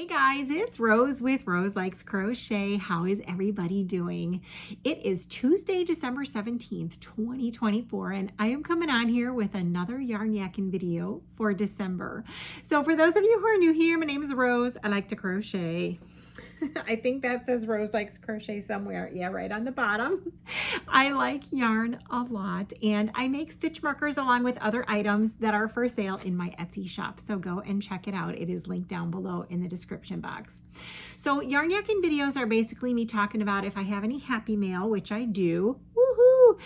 Hey guys, it's Rose with Rose Likes Crochet. How is everybody doing? It is Tuesday, December 17th, 2024, and I am coming on here with another yarn yakking video for December. So for those of you who are new here, my name is Rose. I like to crochet. I think that says Rose Likes Crochet somewhere. Yeah, right on the bottom. I like yarn a lot, and I make stitch markers along with other items that are for sale in my Etsy shop. So go and check it out. It is linked down below in the description box. So yarn yakking videos are basically me talking about if I have any happy mail, which I do. Woohoo!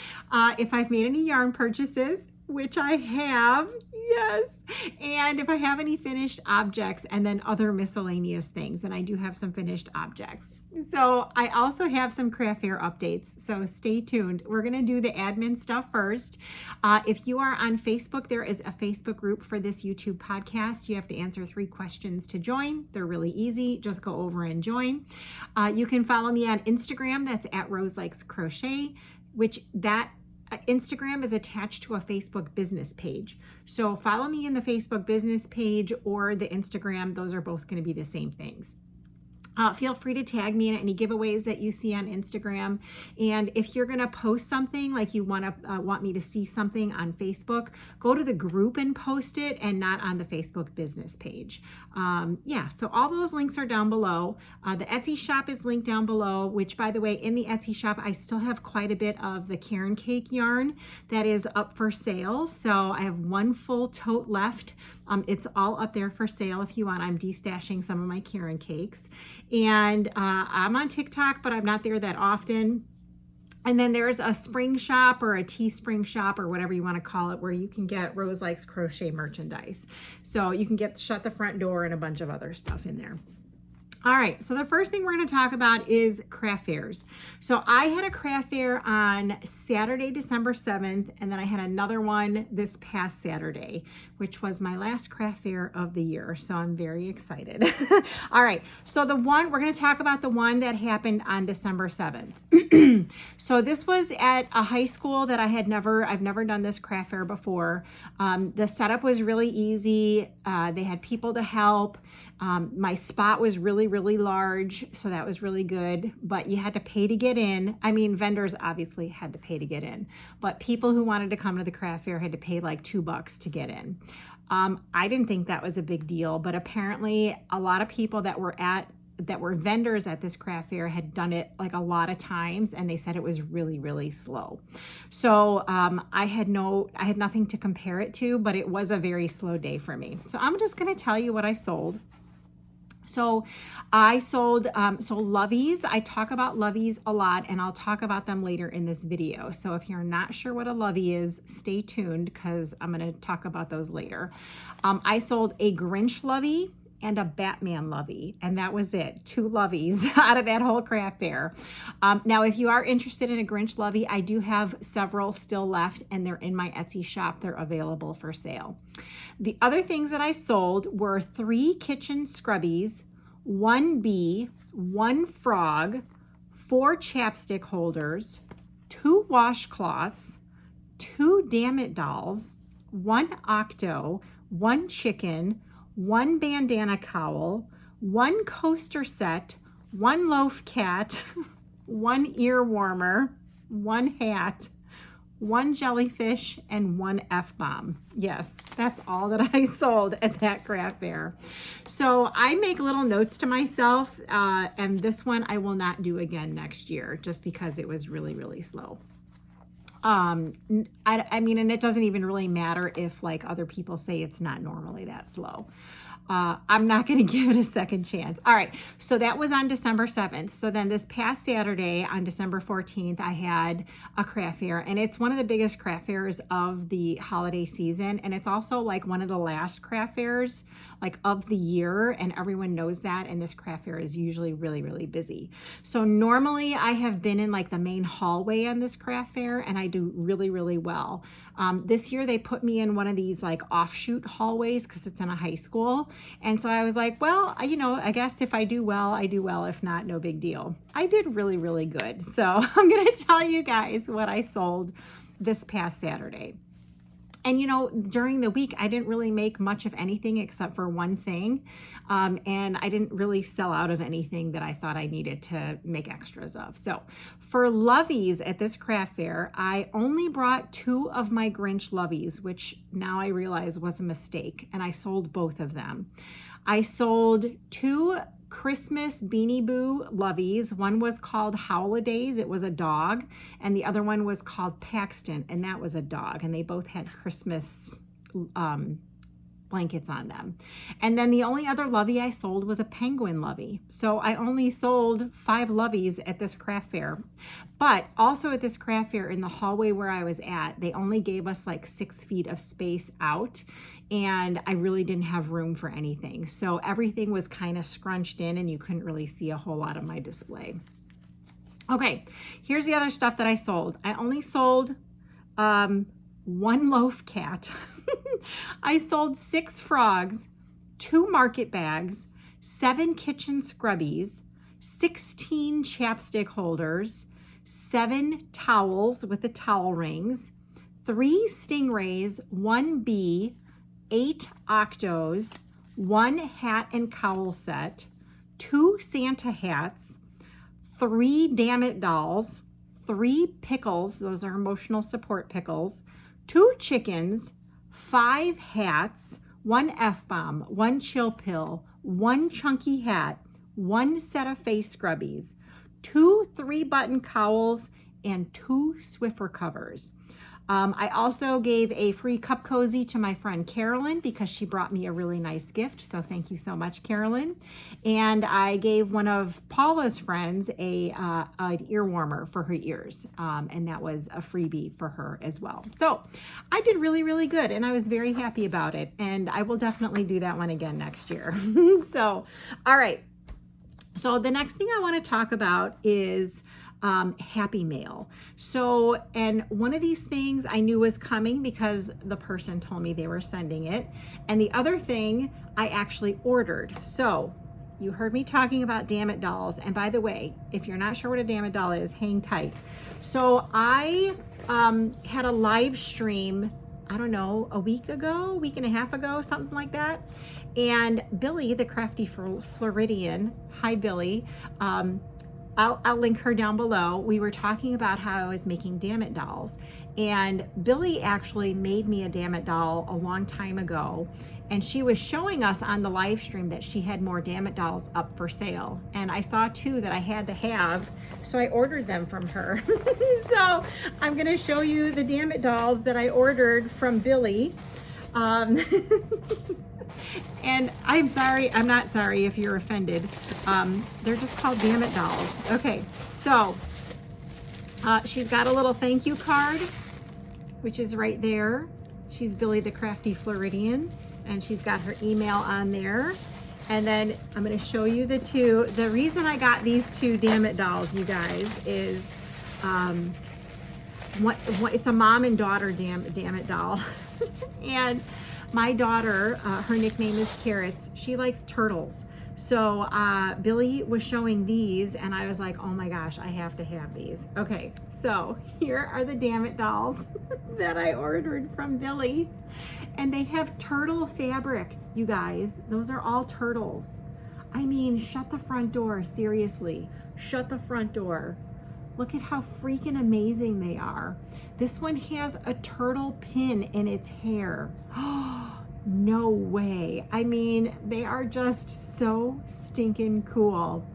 If I've made any yarn purchases, which I have, yes. And if I have any finished objects, and then other miscellaneous things, and I do have some finished objects. So I also have some craft fair updates, so stay tuned. We're gonna do the admin stuff first. If you are on Facebook, there is a Facebook group for this YouTube podcast. You have to answer 3 questions to join. They're really easy. Just go over and join. You can follow me on Instagram. That's at Rose Likes Crochet, which that Instagram is attached to a Facebook business page. So follow me in the Facebook business page or the Instagram. Those are both going to be the same things. Feel free to tag me in any giveaways that you see on Instagram. And if you're going to post something, like you want me to see something on Facebook, go to the group and post it, and not on the Facebook business page. Yeah, so all those links are down below. The Etsy shop is linked down below, which, by the way, in the Etsy shop, I still have quite a bit of the Caron Cake yarn that is up for sale. So I have 1 full tote left. It's all up there for sale if you want. I'm destashing some of my Caron Cakes. And I'm on TikTok, but I'm not there that often. And then there's a spring shop or a Teespring shop or whatever you want to call it, where you can get Rose Likes Crochet merchandise. So you can get Shut the Front Door and a bunch of other stuff in there. All right, so the first thing we're going to talk about is craft fairs. So I had a craft fair on Saturday, December 7th, and then I had another one this past Saturday, which was my last craft fair of the year. So I'm very excited. All right, so we're going to talk about the one that happened on December 7th. So this was at a high school that I've never done this craft fair before. The setup was really easy. They had people to help. My spot was really large, so that was really good, but you had to pay to get in. I mean, vendors obviously had to pay to get in, but people who wanted to come to the craft fair had to pay like $2 to get in. I didn't think that was a big deal, but apparently a lot of people that were vendors at this craft fair had done it like a lot of times, and they said it was really slow. So I had nothing to compare it to, but it was a very slow day for me. So I'm just going to tell you what I sold. So I sold, Loveys. I talk about Loveys a lot, and I'll talk about them later in this video. So if you're not sure what a Lovey is, stay tuned, because I'm going to talk about those later. I sold a Grinch Lovey and a Batman Lovey, and that was it. 2 Loveys out of that whole craft fair. Now, if you are interested in a Grinch Lovey, I do have several still left, and they're in my Etsy shop. They're available for sale. The other things that I sold were 3 kitchen scrubbies, 1 bee, 1 frog, 4 chapstick holders, 2 washcloths, 2 Dammit dolls, 1 octo, 1 chicken, 1 bandana cowl, 1 coaster set, 1 loaf cat, 1 ear warmer, 1 hat, 1 jellyfish, and 1 F-bomb. Yes, that's all that I sold at that craft fair. So I make little notes to myself, and this one I will not do again next year, just because it was really slow. I mean, and it doesn't even really matter if like other people say it's not normally that slow. I'm not going to give it a second chance. All right, so that was on December 7th. So then this past Saturday on December 14th, I had a craft fair, and it's one of the biggest craft fairs of the holiday season, and it's also like one of the last craft fairs like of the year, and everyone knows that, and this craft fair is usually really busy. So normally I have been in like the main hallway on this craft fair, and I do really well. This year they put me in one of these like offshoot hallways because it's in a high school. And so I was like, well, I guess if I do well, I do well. If not, no big deal. I did really good. So I'm going to tell you guys what I sold this past Saturday. And you know, during the week, I didn't really make much of anything except for one thing. And I didn't really sell out of anything that I thought I needed to make extras of. So for Loveys at this craft fair, I only brought 2 of my Grinch Loveys, which now I realize was a mistake. And I sold both of them. I sold 2 Christmas Beanie Boo Loveys. One was called Holidays, it was a dog, and the other one was called Paxton, and that was a dog, and they both had Christmas blankets on them. And then the only other Lovey I sold was a penguin Lovey. So I only sold 5 Loveys at this craft fair. But also at this craft fair, in the hallway where I was at, they only gave us like 6 feet of space out, and I really didn't have room for anything. So everything was kind of scrunched in and you couldn't really see a whole lot of my display. Okay, here's the other stuff that I sold. I only sold 1 loaf cat. I sold 6 frogs, 2 market bags, 7 kitchen scrubbies, 16 chapstick holders, 7 towels with the towel rings, 3 stingrays, 1 bee, 8 octos, 1 hat and cowl set, 2 Santa hats, 3 Dammit dolls, 3 pickles, those are emotional support pickles, 2 chickens, 5 hats, 1 F-bomb, 1 chill pill, 1 chunky hat, 1 set of face scrubbies, 2 3-button cowls, and 2 Swiffer covers. I also gave a free cup cozy to my friend Carolyn because she brought me a really nice gift. So thank you so much, Carolyn. And I gave one of Paula's friends an ear warmer for her ears. And that was a freebie for her as well. So I did really, really good. And I was very happy about it. And I will definitely do that one again next year. So, all right. So the next thing I want to talk about is Happy Mail. So, and one of these things I knew was coming because the person told me they were sending it. And the other thing I actually ordered. So you heard me talking about Dammit dolls. And by the way, if you're not sure what a Dammit doll is, hang tight. So I had a live stream, I don't know, a week and a half ago, something like that. And Billy, the Crafty Floridian, hi Billy, I'll link her down below. We were talking about how I was making Dammit dolls, and Billy actually made me a Dammit doll a long time ago, and she was showing us on the live stream that she had more Dammit dolls up for sale, and I saw 2 that I had to have, so I ordered them from her. So I'm gonna show you the Dammit dolls that I ordered from Billy. And I'm sorry, I'm not sorry if you're offended. They're just called Dammit dolls. Okay, so she's got a little thank you card, which is right there. She's Billy the Crafty Floridian, and she's got her email on there. And then I'm going to show you the 2. The reason I got these 2 Dammit dolls, you guys, is it's a mom and daughter Dammit doll. And my daughter, her nickname is Carrots. She likes turtles. So Billy was showing these, and I was like, oh my gosh, I have to have these. Okay, so here are the Dammit dolls that I ordered from Billy. And they have turtle fabric, you guys. Those are all turtles. I mean, shut the front door, seriously. Shut the front door. Look at how freaking amazing they are. This one has a turtle pin in its hair. No way. I mean, they are just so stinking cool.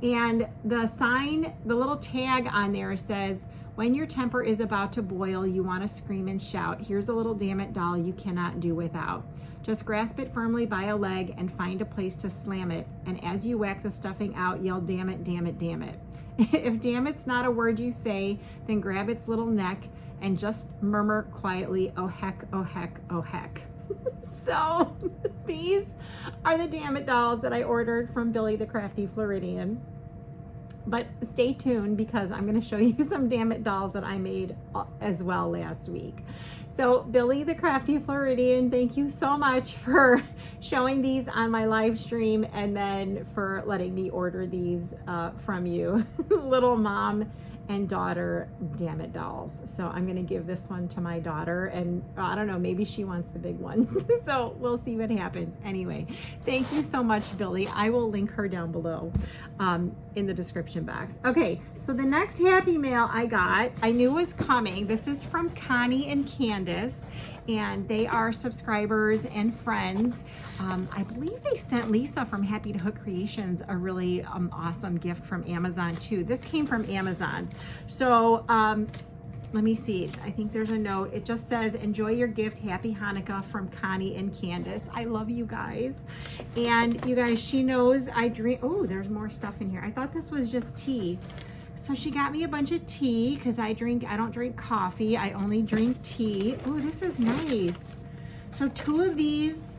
And the sign, the little tag on there says, when your temper is about to boil, you want to scream and shout. Here's a little Dammit doll you cannot do without. Just grasp it firmly by a leg and find a place to slam it. And as you whack the stuffing out, yell, damn it, damn it, damn it. If damn it's not a word you say, then grab its little neck and just murmur quietly, oh heck, oh heck, oh heck. So these are the Dammit dolls that I ordered from Billy the Crafty Floridian. But stay tuned because I'm going to show you some Dammit dolls that I made as well last week. So Billy the Crafty Floridian, thank you so much for showing these on my live stream and then for letting me order these from you. Little mom and daughter Dammit dolls. So I'm going to give this one to my daughter, and I don't know, maybe she wants the big one. So we'll see what happens. Anyway, thank you so much, Billy. I will link her down below in the description box. Okay, so the next Happy Mail I got, I knew was coming. This is from Connie and Candace, and they are subscribers and friends. I believe they sent Lisa from Happy to Hook Creations a really awesome gift from Amazon too. This came from Amazon. So let me see. I think there's a note. It just says, enjoy your gift. Happy Hanukkah from Connie and Candace. I love you guys. And you guys, she knows I drink. Oh, there's more stuff in here. I thought this was just tea. So she got me a bunch of tea because I don't drink coffee. I only drink tea. Oh, this is nice. So 2 of these.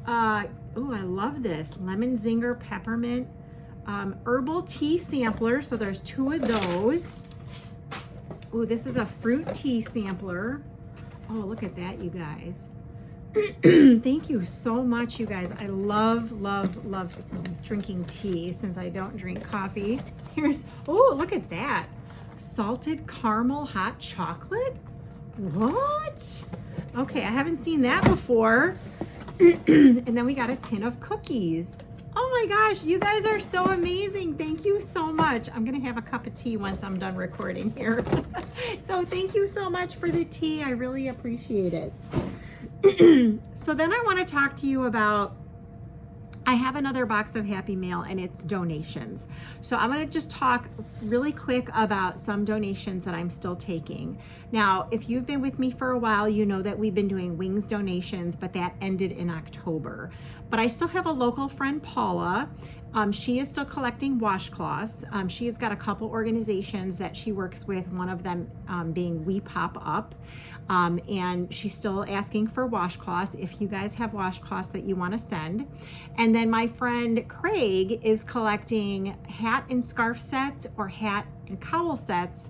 Oh, I love this. Lemon Zinger Peppermint herbal tea sampler. So there's 2 of those. Oh, this is a fruit tea sampler. Oh, look at that, you guys. Thank you so much, you guys. I love drinking tea since I don't drink coffee. Oh, look at that. Salted caramel hot chocolate? What? Okay, I haven't seen that before. And then we got a tin of cookies. Oh my gosh, you guys are so amazing. Thank you so much. I'm gonna have a cup of tea once I'm done recording here. So thank you so much for the tea. I really appreciate it. So then I want to talk to you about, I have another box of Happy Mail and it's donations. So I'm going to just talk really quick about some donations that I'm still taking. Now, if you've been with me for a while, you know that we've been doing wings donations, but that ended in October. But I still have a local friend, Paula. She is still collecting washcloths. She has got a couple organizations that she works with, one of them being We Pop Up. And she's still asking for washcloths if you guys have washcloths that you want to send. And then my friend Craig is collecting hat and scarf sets or hat and cowl sets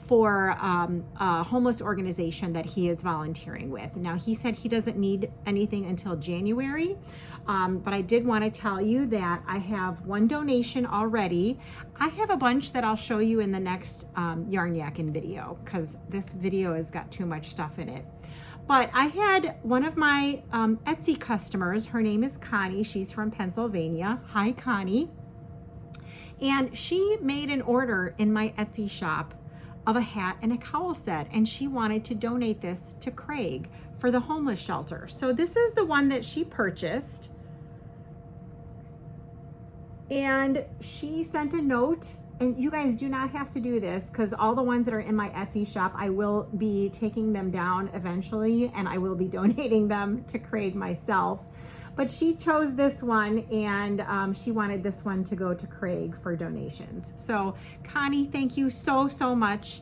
for a homeless organization that he is volunteering with. Now, he said he doesn't need anything until January, but I did want to tell you that I have one donation already. I have a bunch that I'll show you in the next Yarn Yakking video because this video has got too much stuff in it. But I had one of my Etsy customers, her name is Connie, she's from Pennsylvania. Hi, Connie. And she made an order in my Etsy shop of a hat and a cowl set, and she wanted to donate this to Craig for the homeless shelter. So this is the one that she purchased, and she sent a note. And you guys do not have to do this because all the ones that are in my Etsy shop, I will be taking them down eventually and I will be donating them to Craig myself. But she chose this one, and she wanted this one to go to Craig for donations. So Connie, thank you so much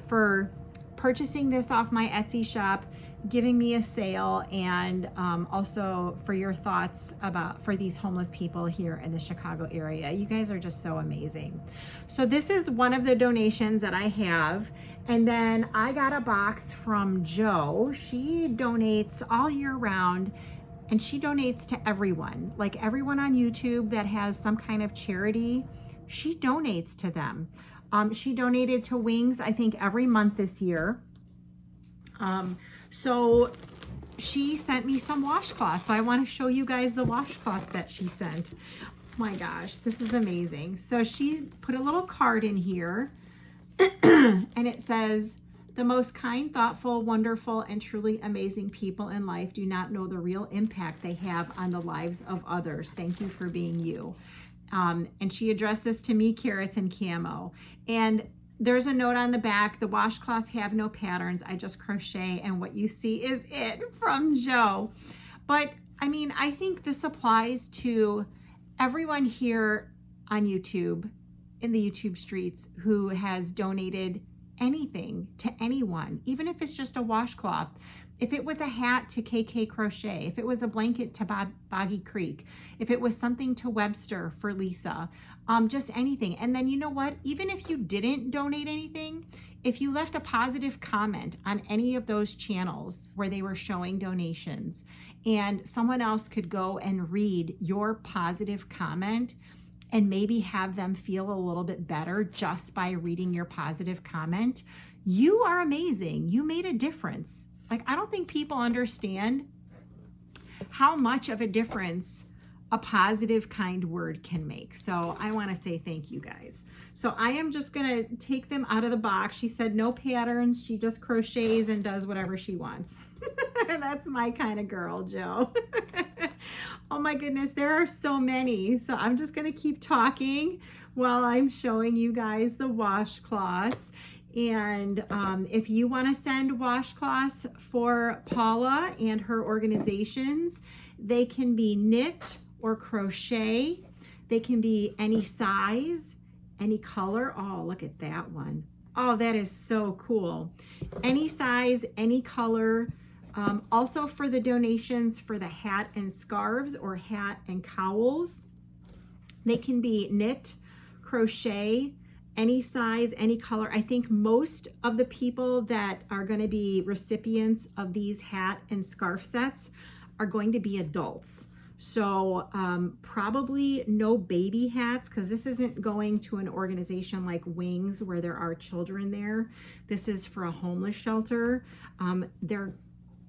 for purchasing this off my Etsy shop, giving me a sale, and also for your thoughts for these homeless people here in the Chicago area. You guys are just so amazing. So this is one of the donations that I have. And then I got a box from Jo. She donates all year round, and she donates to everyone. Like everyone on YouTube that has some kind of charity, she donates to them. She donated to Wings, I think, every month this year. So she sent me some washcloths. So I want to show you guys the washcloths that she sent. Oh my gosh, this is amazing. So she put a little card in here and it says, the most kind, thoughtful, wonderful, and truly amazing people in life do not know the real impact they have on the lives of others. Thank you for being you. And she addressed this to me, Carrots and Camo. And there's a note on the back, the washcloths have no patterns. I just crochet, and what you see is it, from Jo. But I mean, I think this applies to everyone here on YouTube, in the YouTube streets, who has donated anything to anyone, even if it's just a washcloth. If it was a hat to KK Crochet, if it was a blanket to Boggy Creek, if it was something to Webster for Lisa, just anything. And then you know what? Even if you didn't donate anything, if you left a positive comment on any of those channels where they were showing donations, and someone else could go and read your positive comment and maybe have them feel a little bit better just by reading your positive comment, you are amazing. You made a difference. Like, I don't think people understand how much of a difference a positive, kind word can make. So I want to say thank you guys. So I am just going to take them out of the box. She said no patterns. She just crochets and does whatever she wants. That's my kind of girl, Joe. Oh my goodness, there are so many. So I'm just going to keep talking while I'm showing you guys the washcloths. And if you want to send washcloths for Paula and her organizations, they can be knit or crochet. They can be any size, any color. Oh, look at that one. Oh, that is so cool. Any size, any color. Also for the donations for the hat and scarves or hat and cowls, they can be knit, crochet, any size, any color. I think most of the people that are going to be recipients of these hat and scarf sets are going to be adults. So probably no baby hats, because this isn't going to an organization like Wings where there are children there. This is for a homeless shelter. There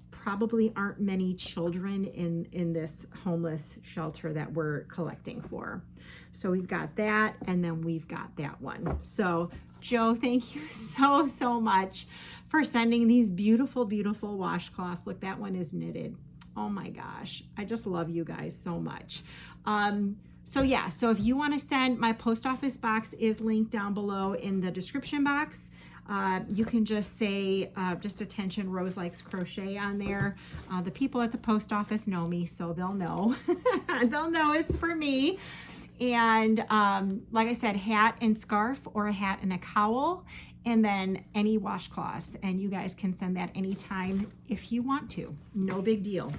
probably aren't many children in this homeless shelter that we're collecting for. So we've got that, and then we've got that one. So Joe, thank you so much for sending these beautiful, beautiful washcloths. Look, that one is knitted. Oh my gosh, I just love you guys so much. So yeah, so if you want to send, my post office box is linked down below in the description box. You can just say, just attention Rose Likes Crochet on there. The people at the post office know me, so they'll know. They'll know it's for me. And like I said, hat and scarf or a hat and a cowl, and then any washcloths. And you guys can send that anytime if you want to. No big deal.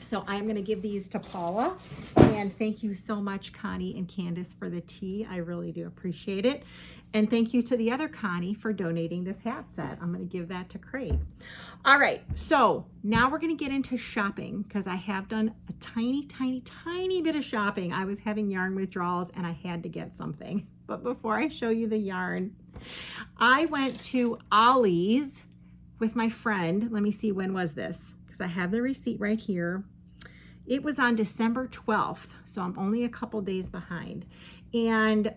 So I'm going to give these to Paula. And thank you so much, Connie and Candace, for the tea. I really do appreciate it. And thank you to the other Connie for donating this hat set. I'm going to give that to Craig. All right, so now we're going to get into shopping, because I have done a tiny bit of shopping. I was having yarn withdrawals and I had to get something. But before I show you the yarn, I went to Ollie's with my friend. Let me see, when was this? Because I have the receipt right here. It was on December 12th, so I'm only a couple days behind. And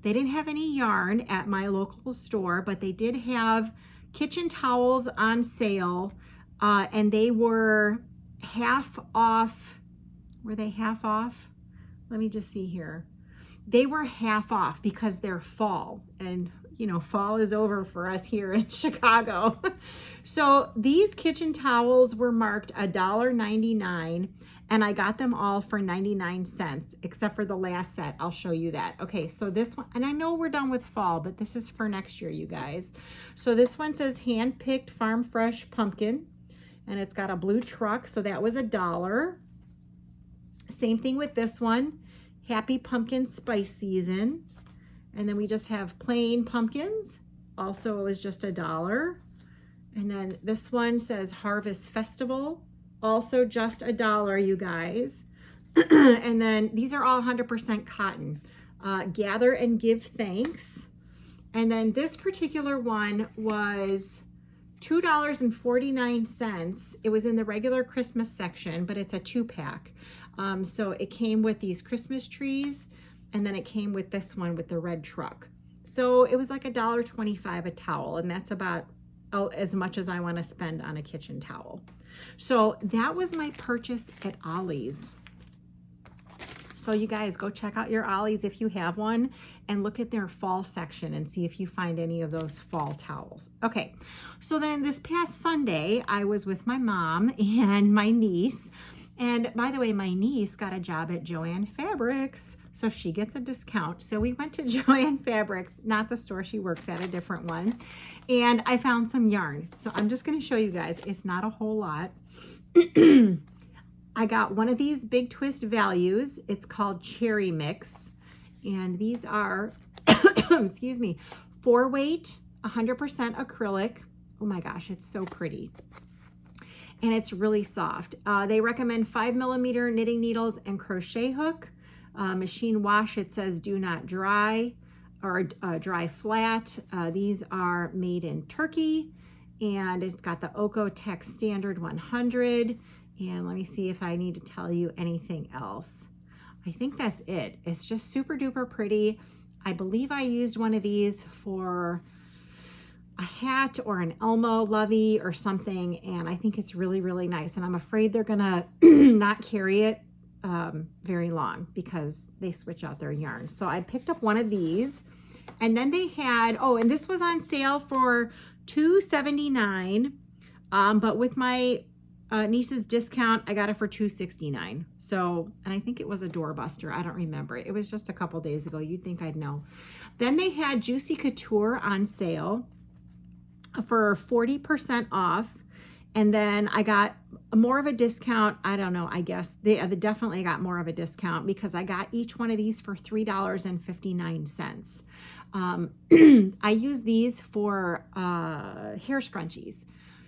they didn't have any yarn at my local store, but they did have kitchen towels on sale, and they were half off. Were they half off? Let me just see here. They were half off because they're fall, and you know, fall is over for us here in Chicago. So these kitchen towels were marked $1.99, and I got them all for 99 cents, except for the last set. I'll show you that. Okay, so this one, and I know we're done with fall, but this is for next year, you guys. So this one says hand-picked farm fresh pumpkin, and it's got a blue truck, so that was $1. Same thing with this one, Happy Pumpkin Spice Season. And then we just have plain pumpkins. Also, it was just $1. And then this one says Harvest Festival. Also just $1, you guys. And then these are all 100% cotton. Gather and Give Thanks. And then this particular one was $2.49. It was in the regular Christmas section, but it's a 2-pack. So it came with these Christmas trees, and then it came with this one with the red truck. So it was like $1.25 a towel, and that's about as much as I want to spend on a kitchen towel. So that was my purchase at Ollie's. So you guys go check out your Ollie's if you have one, and look at their fall section and see if you find any of those fall towels. Okay, so then this past Sunday, I was with my mom and my niece. And by the way, my niece got a job at Joann Fabrics, so she gets a discount. So we went to Joann Fabrics, not the store she works at, a different one. And I found some yarn. So I'm just going to show you guys. It's not a whole lot. I got one of these Big Twist Values. It's called Cherry Mix. And these are, excuse me, 4-weight, 100% acrylic. Oh my gosh, it's so pretty. And it's really soft. They recommend 5mm knitting needles and crochet hook. Machine wash, it says do not dry or dry flat. These are made in Turkey, and it's got the Oeko-Tex Standard 100. And let me see if I need to tell you anything else. I think that's it. It's just super duper pretty. I believe I used one of these for a hat or an Elmo Lovey or something, and I think it's really, really nice. And I'm afraid they're gonna not carry it very long because they switch out their yarn. So I picked up one of these, and then they had, oh, and this was on sale for $2.79, but with my niece's discount, I got it for $2.69. So, and I think it was a doorbuster. I don't remember. It was just a couple days ago. You'd think I'd know. Then they had Juicy Couture on sale for 40% off. And then I got more of a discount. I don't know. I guess they definitely got more of a discount because I got each one of these for $3.59. I use these for hair scrunchies.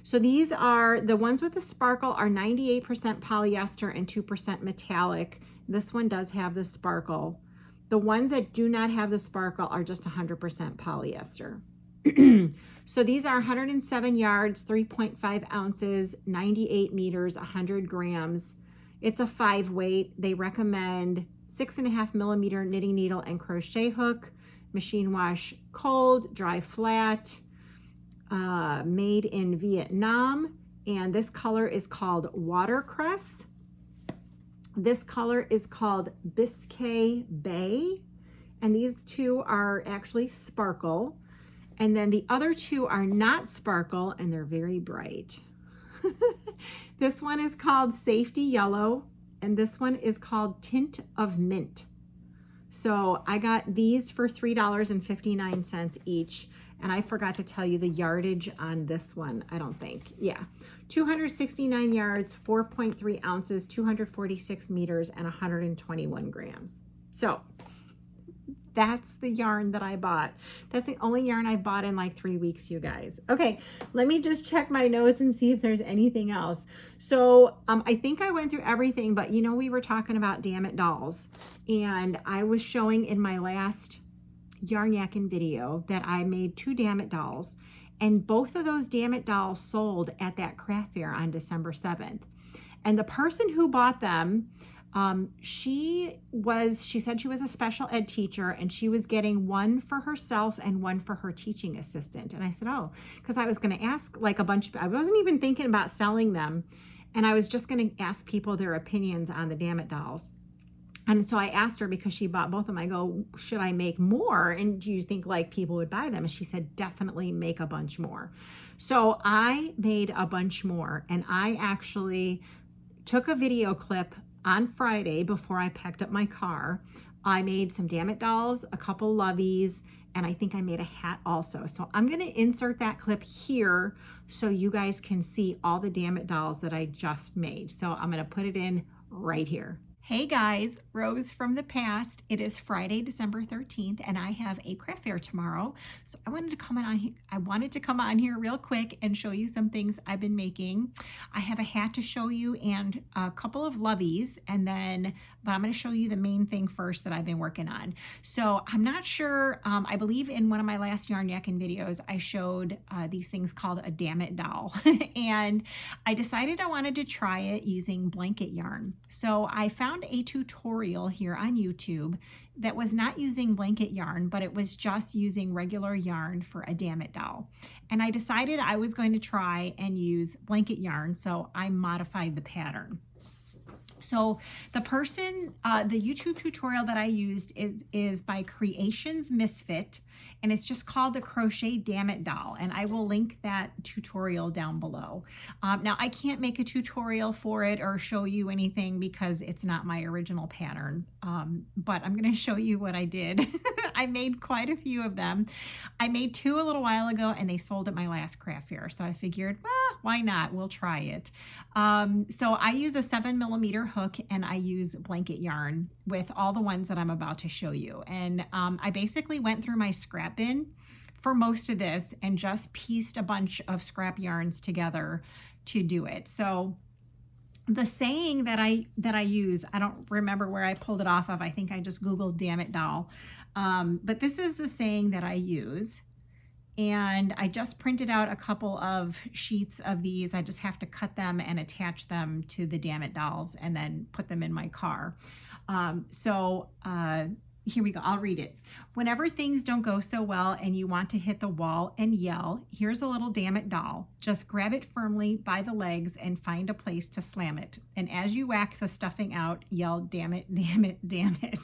So these are, the ones with the sparkle are 98% polyester and 2% metallic. This one does have the sparkle. The ones that do not have the sparkle are just 100% polyester. So these are 107 yards, 3.5 ounces, 98 meters, 100 grams. It's a 5 weight. They recommend 6.5 millimeter knitting needle and crochet hook, machine wash cold, dry flat, made in Vietnam. And this color is called Watercress. This color is called Biscay Bay. And these two are actually sparkle. And then the other two are not sparkle, and they're very bright. This one is called Safety Yellow, and this one is called Tint of Mint. So I got these for $3.59 each. And I forgot to tell you the yardage on this one, I don't think. Yeah, 269 yards, 4.3 ounces, 246 meters, and 121 grams. So that's the yarn that I bought. That's the only yarn I bought in like 3 weeks, you guys. Okay, let me just check my notes and see if there's anything else. So I think I went through everything, but you know, we were talking about Dammit dolls, and I was showing in my last Yarn Yakking video that I made 2 Dammit dolls, and both of those Dammit dolls sold at that craft fair on December 7th. And the person who bought them, she said she was a special ed teacher, and she was getting one for herself and one for her teaching assistant. And I said, oh, because I was going to ask like a bunch of, I wasn't even thinking about selling them, and I was just going to ask people their opinions on the Dammit dolls. And so I asked her, because she bought both of them, I go, should I make more? And do you think like people would buy them? And she said, definitely make a bunch more. So I made a bunch more, and I actually took a video clip on Friday before I packed up my car. I made some Dammit dolls, a couple Loveys, and I think I made a hat also. So I'm gonna insert that clip here so you guys can see all the Dammit dolls that I just made. So I'm gonna put it in right here. Hey guys, Rose from the past. It is Friday, December 13th, and I have a craft fair tomorrow. So I wanted to come on here real quick and show you some things I've been making. I have a hat to show you and a couple of Loveys, but I'm going to show you the main thing first that I've been working on. So I'm not sure, I believe in one of my last Yarn Yakking videos, I showed these things called a Dammit doll. And I decided I wanted to try it using blanket yarn. So I found a tutorial here on YouTube that was not using blanket yarn, but it was just using regular yarn for a Dammit doll. And I decided I was going to try and use blanket yarn, so I modified the pattern. So the YouTube tutorial that I used is by Creations Misfit, and it's just called the Crochet Dammit Doll, and I will link that tutorial down below. Now I can't make a tutorial for it or show you anything because it's not my original pattern, but I'm going to show you what I did. I made quite a few of them. I made 2 a little while ago, and they sold at my last craft fair, so I figured, well, why not? We'll try it. So I use a 7mm hook, and I use blanket yarn with all the ones that I'm about to show you. And I basically went through my scrap bin for most of this and just pieced a bunch of scrap yarns together to do it. So the saying that I use, I don't remember where I pulled it off of. I think I just Googled Dammit doll. But this is the saying that I use. And I just printed out a couple of sheets of these. I just have to cut them and attach them to the Dammit dolls and then put them in my car. Here we go. I'll read it. Whenever things don't go so well and you want to hit the wall and yell, here's a little Dammit doll. Just grab it firmly by the legs and find a place to slam it. And as you whack the stuffing out, yell, damn it, damn it, damn it.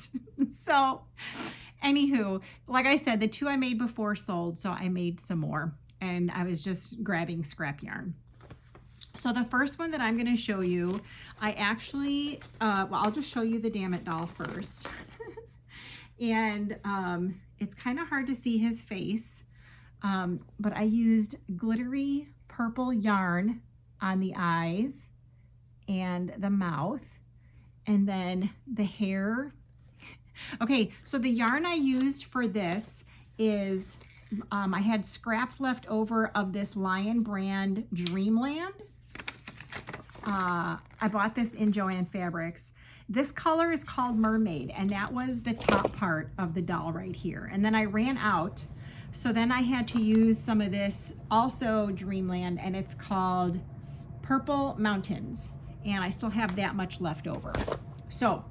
So anywho, like I said, the two I made before sold, so I made some more. And I was just grabbing scrap yarn. So the first one that I'm going to show you, I actually, I'll just show you the Dammit doll first. And it's kind of hard to see his face, but I used glittery purple yarn on the eyes and the mouth, and then the hair. Okay, so the yarn I used for this is, I had scraps left over of this Lion brand Dreamland. I bought this in Joann Fabrics. This color is called Mermaid, and that was the top part of the doll right here. And then I ran out, so then I had to use some of this, also Dreamland, and it's called Purple Mountains. And I still have that much left over. So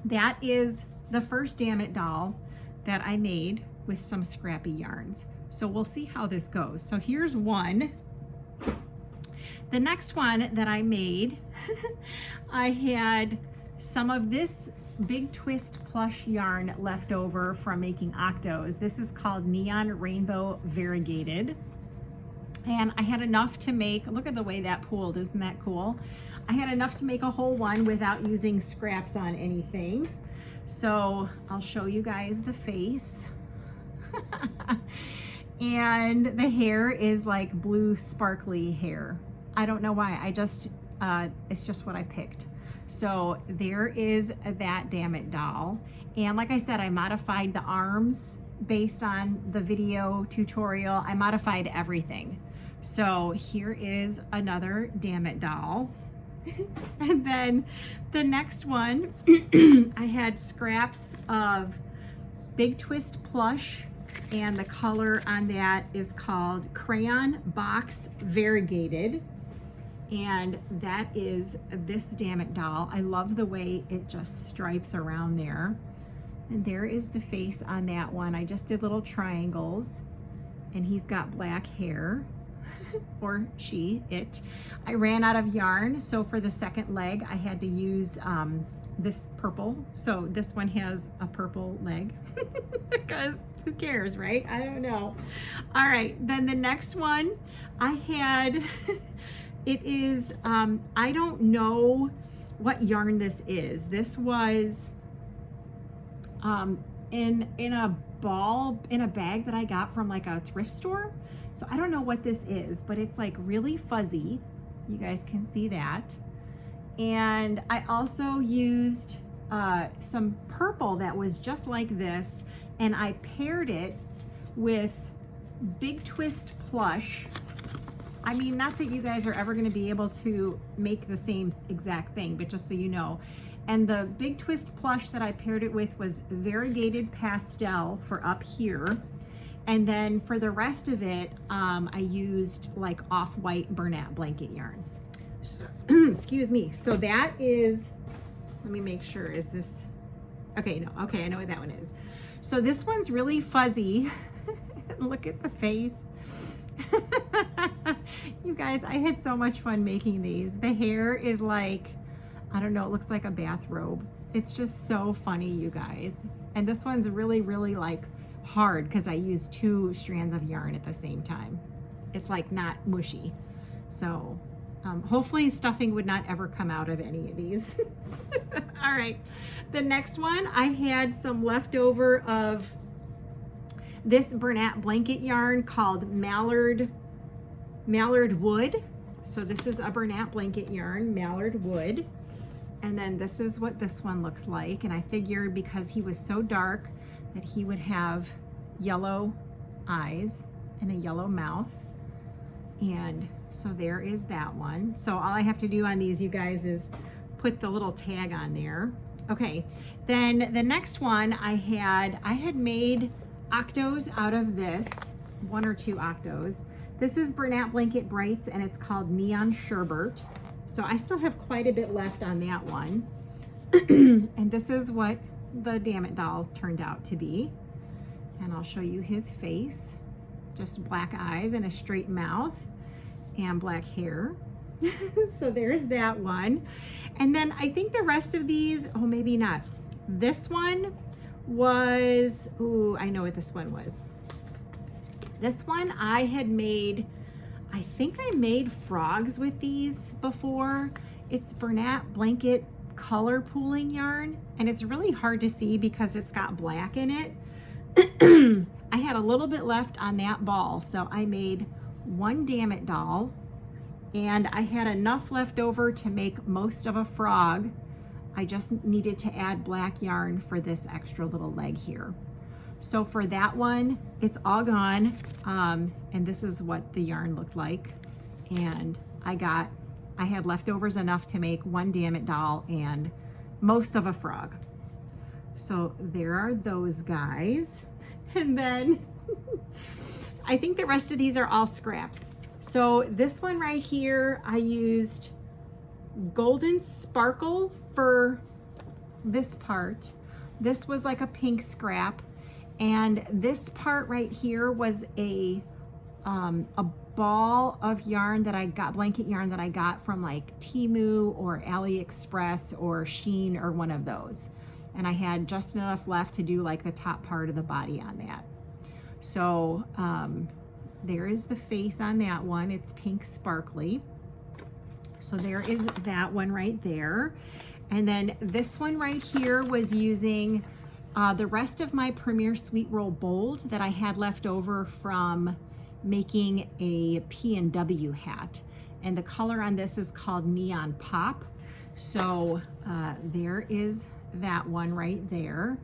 that is the first Dammit doll that I made with some scrappy yarns. So we'll see how this goes. So here's one. The next one that I made, I had some of this Big Twist plush yarn left over from making octos. This is called Neon Rainbow Variegated. And I had enough to make, look at the way that pooled, isn't that cool? I had enough to make a whole one without using scraps on anything. So I'll show you guys the face. And the hair is like blue sparkly hair. I don't know why, it's just what I picked. So there is that Dammit doll. And like I said, I modified the arms based on the video tutorial. I modified everything. So here is another Dammit doll. And then the next one, I had scraps of Big Twist plush, and the color on that is called Crayon Box Variegated. And that is this Dammit doll. I love the way it just stripes around there. And there is the face on that one. I just did little triangles, and he's got black hair, or she, it. I ran out of yarn, so for the second leg, I had to use this purple. So this one has a purple leg, because who cares, right? I don't know. All right, then the next one I had, it is, I don't know what yarn this is. This was in a bag that I got from like a thrift store. So I don't know what this is, but it's like really fuzzy. You guys can see that. And I also used some purple that was just like this, and I paired it with Big Twist plush. I mean, not that you guys are ever going to be able to make the same exact thing, but just so you know. And the Big Twist plush that I paired it with was Variegated Pastel for up here. And then for the rest of it, I used like off-white Bernat blanket yarn. So, excuse me. So that is, let me make sure, is this, okay, no, okay, I know what that one is. So this one's really fuzzy. Look at the face. You guys, I had so much fun making these. The hair is like, I don't know, it looks like a bathrobe. It's just so funny, you guys. And this one's really, really like hard because I used 2 strands of yarn at the same time. It's like not mushy. So hopefully stuffing would not ever come out of any of these. All right, the next one, I had some leftover of this Bernat blanket yarn called Mallard Wood. So this is a Bernat blanket yarn, Mallard Wood. And then this is what this one looks like. And I figured because he was so dark that he would have yellow eyes and a yellow mouth. And so there is that one. So all I have to do on these, you guys, is put the little tag on there. Okay, then the next one I had made octos out of this, 1 or 2 octos. This is Bernat Blanket Brights, and it's called Neon Sherbert. So I still have quite a bit left on that one. And this is what the Dammit doll turned out to be. And I'll show you his face. Just black eyes and a straight mouth and black hair. So there's that one. And then I think the rest of these, oh, maybe not. This one was, ooh, I know what this one was. This one I had made, I think I made frogs with these before. It's Bernat Blanket Color Pooling Yarn, and it's really hard to see because it's got black in it. I had a little bit left on that ball, so I made 1 Dammit doll, and I had enough left over to make most of a frog. I just needed to add black yarn for this extra little leg here. So for that one, it's all gone, and this is what the yarn looked like. And I had leftovers enough to make 1 Dammit doll and most of a frog. So there are those guys. And then I think the rest of these are all scraps. So this one right here, I used Golden Sparkle for this part. This was like a pink scrap. And this part right here was a ball of yarn that I got, blanket yarn that I got from like Temu or AliExpress or Shein or one of those. And I had just enough left to do like the top part of the body on that. So there is the face on that one. It's pink sparkly. So there is that one right there. And then this one right here was using the rest of my Premier Sweet Roll Bold that I had left over from making a P&W hat. And the color on this is called Neon Pop. So there is that one right there.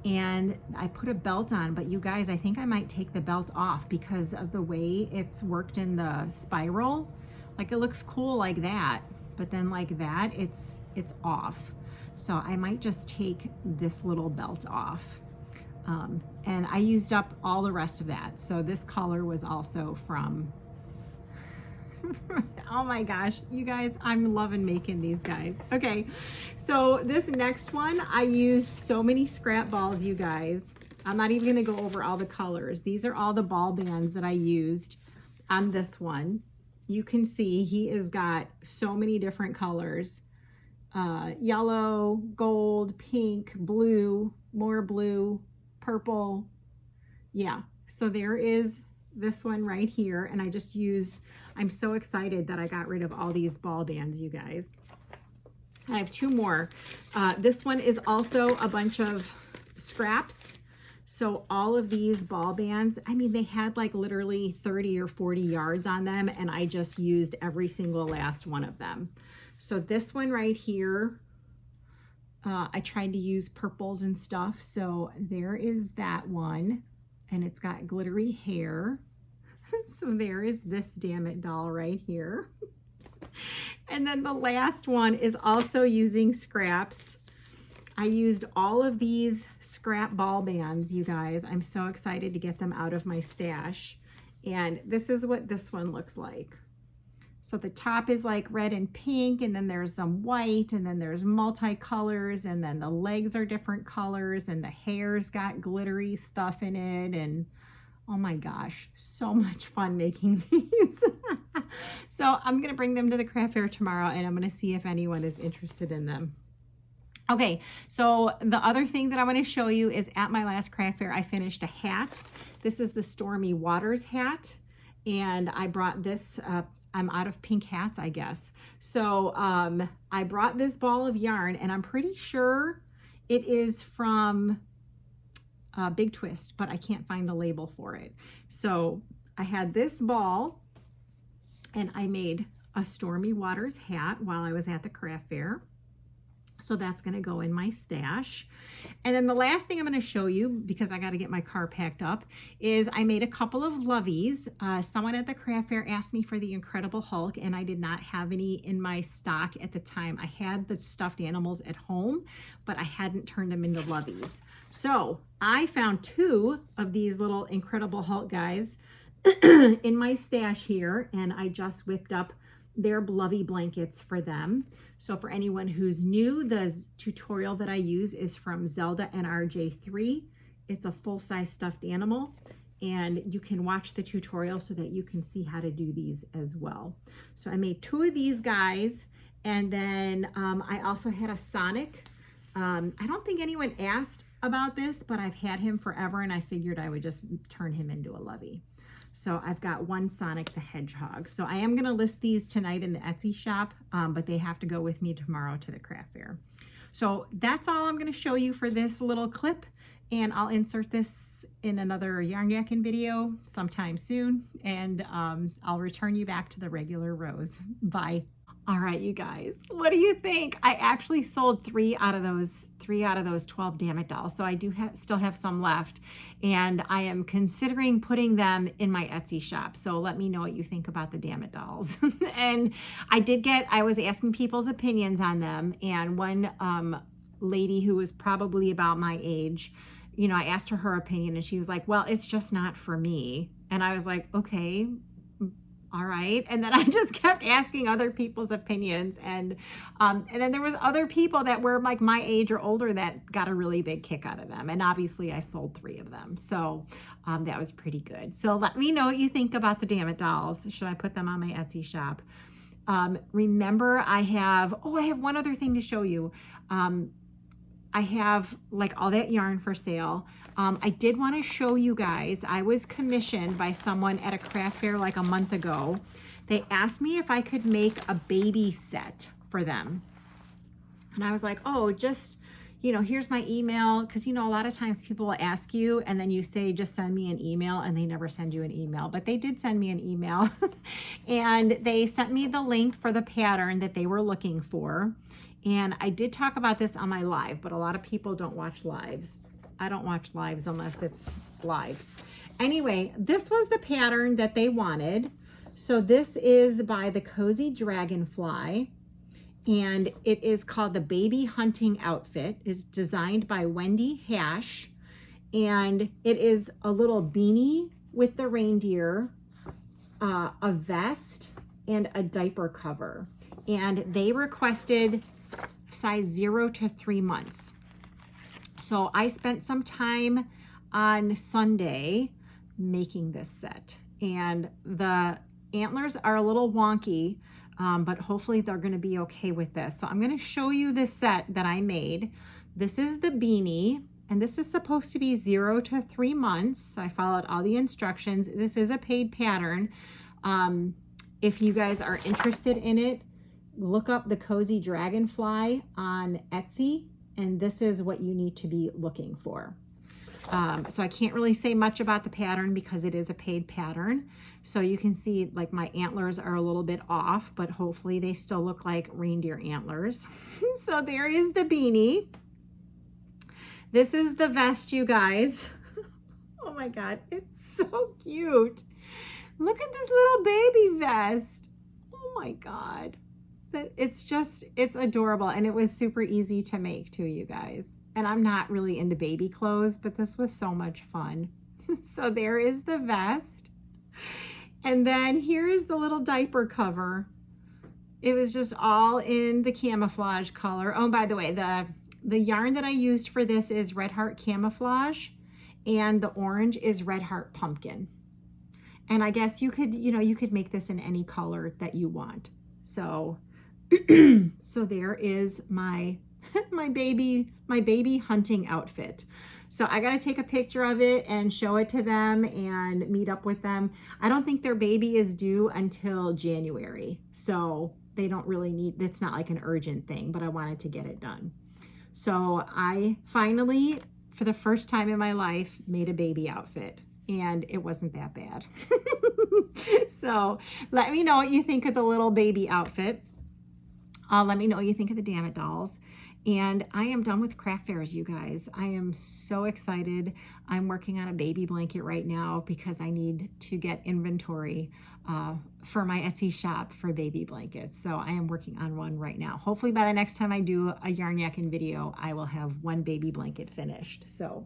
And I put a belt on, but you guys, I think I might take the belt off because of the way it's worked in the spiral. Like it looks cool like that, but then like that, it's off. So I might just take this little belt off. And I used up all the rest of that. So this color was also from, oh my gosh, you guys, I'm loving making these guys. Okay, so this next one, I used so many scrap balls, you guys. I'm not even gonna go over all the colors. These are all the ball bands that I used on this one. You can see he has got so many different colors. Yellow, gold, pink, blue, more blue, purple. Yeah, so there is this one right here. And I just used, I'm so excited that I got rid of all these ball bands, you guys. I have 2 more. This one is also a bunch of scraps. So all of these ball bands, I mean, they had like literally 30 or 40 yards on them, and I just used every single last one of them. So this one right here, I tried to use purples and stuff. So there is that one, and it's got glittery hair. So there is this Dammit doll right here. And then the last one is also using scraps. I used all of these scrap ball bands, you guys. I'm so excited to get them out of my stash. And this is what this one looks like. So the top is like red and pink, and then there's some white, and then there's multicolors, and then the legs are different colors, and the hair's got glittery stuff in it. And oh my gosh, so much fun making these. So I'm gonna bring them to the craft fair tomorrow, and I'm gonna see if anyone is interested in them. Okay, so the other thing that I want to show you is at my last craft fair, I finished a hat. This is the Stormy Waters hat, and I brought this up. I'm out of pink hats, I guess. So I brought this ball of yarn, and I'm pretty sure it is from Big Twist, but I can't find the label for it. So I had this ball, and I made a Stormy Waters hat while I was at the craft fair. So that's going to go in my stash. And then the last thing I'm going to show you, because I got to get my car packed up, is I made a couple of Loveys. Someone at the craft fair asked me for the Incredible Hulk, and I did not have any in my stock at the time. I had the stuffed animals at home, but I hadn't turned them into Loveys. So I found 2 of these little Incredible Hulk guys in my stash here, and I just whipped up their Lovey blankets for them. So for anyone who's new, the tutorial that I use is from Zelda NRJ3. It's a full-size stuffed animal, and you can watch the tutorial so that you can see how to do these as well. So I made 2 of these guys, and then I also had a Sonic. I don't think anyone asked about this, but I've had him forever, and I figured I would just turn him into a Lovey. So I've got one Sonic the Hedgehog. So I am going to list these tonight in the Etsy shop, but they have to go with me tomorrow to the craft fair. So that's all I'm going to show you for this little clip, and I'll insert this in another yarn yakking video sometime soon, and I'll return you back to the regular Rose. Bye. All right, you guys, what do you think? I actually sold 3 out of those 12 Dammit dolls. So I do still have some left, and I am considering putting them in my Etsy shop. So let me know what you think about the Dammit dolls. And I was asking people's opinions on them, and one lady who was probably about my age, you know, I asked her opinion, and she was like, well, it's just not for me. And I was like, okay, all right. And then I just kept asking other people's opinions. And then there was other people that were like my age or older that got a really big kick out of them. And obviously I sold 3 of them. So that was pretty good. So let me know what you think about the Dammit dolls. Should I put them on my Etsy shop? Remember, I have one other thing to show you. I have like all that yarn for sale. I did want to show you guys, I was commissioned by someone at a craft fair like a month ago. They asked me if I could make a baby set for them. And I was like, oh, just, you know, here's my email. Because, you know, a lot of times people will ask you and then you say, just send me an email, and they never send you an email. But they did send me an email. And they sent me the link for the pattern that they were looking for. And I did talk about this on my live, but a lot of people don't watch lives. I don't watch lives unless it's live. Anyway, this was the pattern that they wanted. So this is by the Cozy Dragonfly, and it is called the Baby Hunting Outfit. It's designed by Wendy Hash, and it is a little beanie with the reindeer, a vest, and a diaper cover. And they requested size 0 to 3 months. So I spent some time on Sunday making this set, and the antlers are a little wonky, but hopefully they're going to be okay with this. So I'm going to show you this set that I made. This is the beanie, and this is supposed to be 0 to 3 months. I followed all the instructions. This is a paid pattern. If you guys are interested in it, look up the Cozy Dragonfly on Etsy, and this is what you need to be looking for. So I can't really say much about the pattern because it is a paid pattern. So you can see like my antlers are a little bit off, but hopefully they still look like reindeer antlers. So there is the beanie. This is the vest, you guys. Oh my God, it's so cute. Look at this little baby vest. Oh my God. It's adorable, and it was super easy to make too, you guys. And I'm not really into baby clothes, but this was so much fun. So there is the vest, and then here is the little diaper cover. It was just all in the camouflage color. Oh, by the way, the yarn that I used for this is Red Heart Camouflage, and the orange is Red Heart Pumpkin. And I guess you could, you know, you could make this in any color that you want. So so there is my baby hunting outfit. So I got to take a picture of it and show it to them and meet up with them. I don't think their baby is due until January. So they don't really need, it's not like an urgent thing, but I wanted to get it done. So I finally, for the first time in my life, made a baby outfit, and it wasn't that bad. So let me know what you think of the little baby outfit. Let me know what you think of the Dammit dolls. And I am done with craft fairs, you guys. I am so excited. I'm working on a baby blanket right now because I need to get inventory for my Etsy shop for baby blankets. So I am working on one right now. Hopefully by the next time I do a yarn yakking video, I will have one baby blanket finished. So,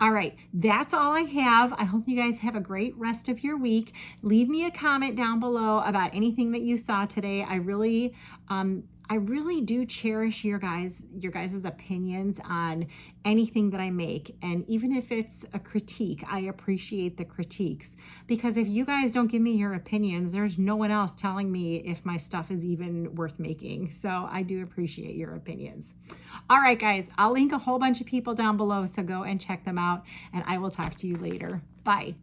all right, that's all I have. I hope you guys have a great rest of your week. Leave me a comment down below about anything that you saw today. I really do cherish your guys' opinions on anything that I make. And even if it's a critique, I appreciate the critiques, because if you guys don't give me your opinions, there's no one else telling me if my stuff is even worth making. So I do appreciate your opinions. All right, guys, I'll link a whole bunch of people down below, so go and check them out, and I will talk to you later. Bye.